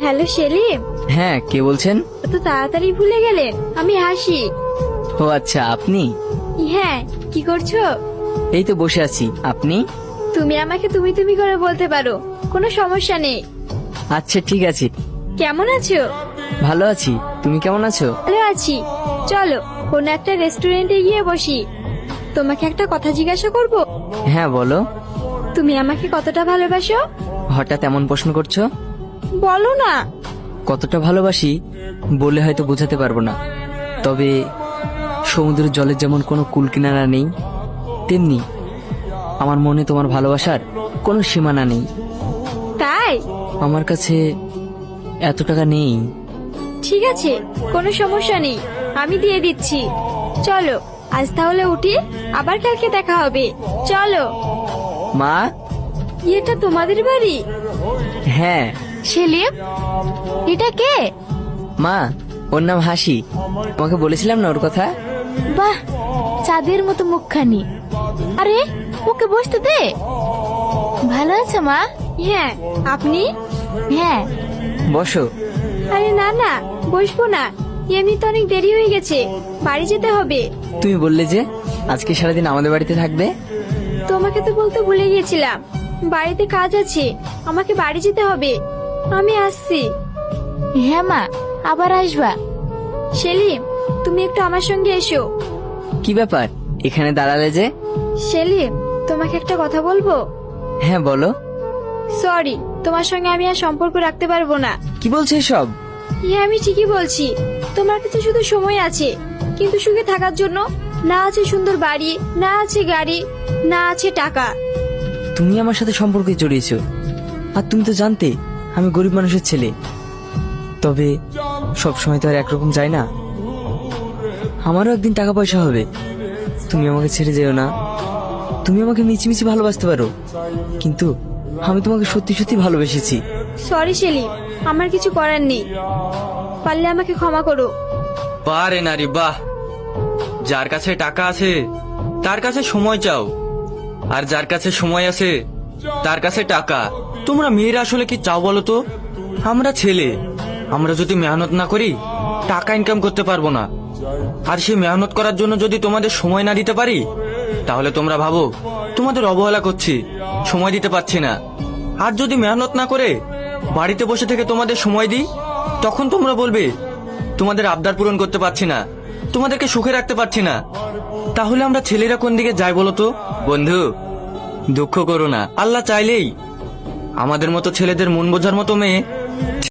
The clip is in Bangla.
হ্যালো সেলিম, হ্যাঁ, কে বলছেন? তো তাড়াতাড়ি ভুলে গেলেন। আমি হাসি। ও আচ্ছা, আপনি? হ্যাঁ, কি করছো? এই তো বসে আছি। আপনি? তুমি আমাকে তুমি তুমি করে বলতে পারো, কোনো সমস্যা নেই। আচ্ছা ঠিক আছে। কেমন আছো? ভালো আছি, তুমি কেমন আছো? ভালো আছি। চলো কোনো একটা রেস্টুরেন্টে গিয়ে বসি। তোমাকে একটা কথা জিজ্ঞাসা করব। হ্যাঁ বলো। তুমি আমাকে কতটা ভালোবাসো? হঠাৎ এমন প্রশ্ন করছো? বলো না। কতটা ভালোবাসি বলে হয়তো বোঝাতে পারবো না, তবে সমুদ্রের জলের যেমন কোনো কুল কিনারা নেই, তেমনি আমার মনে তোমার ভালোবাসার কোনো সীমানা নেই। তাই? আমার কাছে এত টাকা নেই। ঠিক আছে, কোনো সমস্যা নেই, আমি দিয়ে দিচ্ছি। চলো আজ তাহলে উঠি, আবার কালকে দেখা হবে। চলো। মা? এটা তোমাদের বাড়ি? হ্যাঁ। সেলিম, এটা কে? মা, ওর নাম হাসি। তোমাকে বলেছিলাম না ওর কথা? বাহ, চাঁদের মতো মুখখানি। আরে ওকে বসতে দে। ভালো আছে মা? হ্যাঁ, আপনি? হ্যাঁ। বসো। আরে না না, বসবো না, এমনি তো অনেক দেরি হয়ে গেছে, বাড়ি যেতে হবে। তুমি বললে যে আজকে সারাদিন আমাদের বাড়িতে থাকবে। তোমাকে তো বলতে ভুলে গিয়েছিলাম, বাড়িতে কাজ আছে, আমাকে বাড়ি যেতে হবে। আমি আসছি। হ্যাঁ মা, আবার আসবা। সেলিম, তুমি একটু আমার সঙ্গে এসো। কি ব্যাপার, এখানে দাঁড়ালে যে? সেলিম, তোমাকে একটা কথা বলবো। হ্যাঁ বলো। সরি, তোমার সঙ্গে আমি আর সম্পর্ক রাখতে পারবো না। কি বলছো এসব? হ্যাঁ আমি ঠিকই বলছি। তোমার কাছে শুধু সময় আছে, কিন্তু সুখে থাকার জন্য না আছে সুন্দর বাড়ি, না আছে গাড়ি, না আছে টাকা। তুমি আমার সাথে সম্পর্কে জড়িয়েছো, আর তুমি তো জানতে আমি গরিব মানুষের ছেলে। তবে সব সময় তো আর একরকম যায় না, আমারও একদিন টাকা পয়সা হবে। তুমি আমাকে ছেড়ে যেও না। তুমি আমাকে মিছিমিছি ভালোবাসতে পারো, কিন্তু আমি তোমাকে সত্যি সত্যি ভালোবেসেছি। সরি সেলিম, আমার কিছু করার নেই, পারলে আমাকে ক্ষমা করো। বারে নারী বাহ, যার কাছে টাকা আছে তার কাছে সময় চাও, আর যার কাছে সময় আছে তার কাছে টাকা। তোমরা মেয়েরা আসলে কি চাও বলো তো? আমরা ছেলে, আমরা যদি মেহনত না করি টাকা ইনকাম করতে পারবো না। আর সেই মেহনত করার জন্য যদি তোমাদের সময় না দিতে পারি, তাহলে তোমরা ভাবো তোমাদের অবহেলা করছি, সময় দিতে পারছি না। আর যদি মেহনত না করে বাড়িতে বসে থেকে তোমাদের সময় দিই, তখন তোমরা বলবে তোমাদের আবদার পূরণ করতে পারছি না, তোমাদেরকে সুখে রাখতে পারছি না। তাহলে আমরা ছেলেরা কোন দিকে যাই বলো তো? বন্ধু, দুঃখ করো না, আল্লাহ চাইলেই আমাদের মতো ছেলেদের মন বোঝার মতো মেয়ে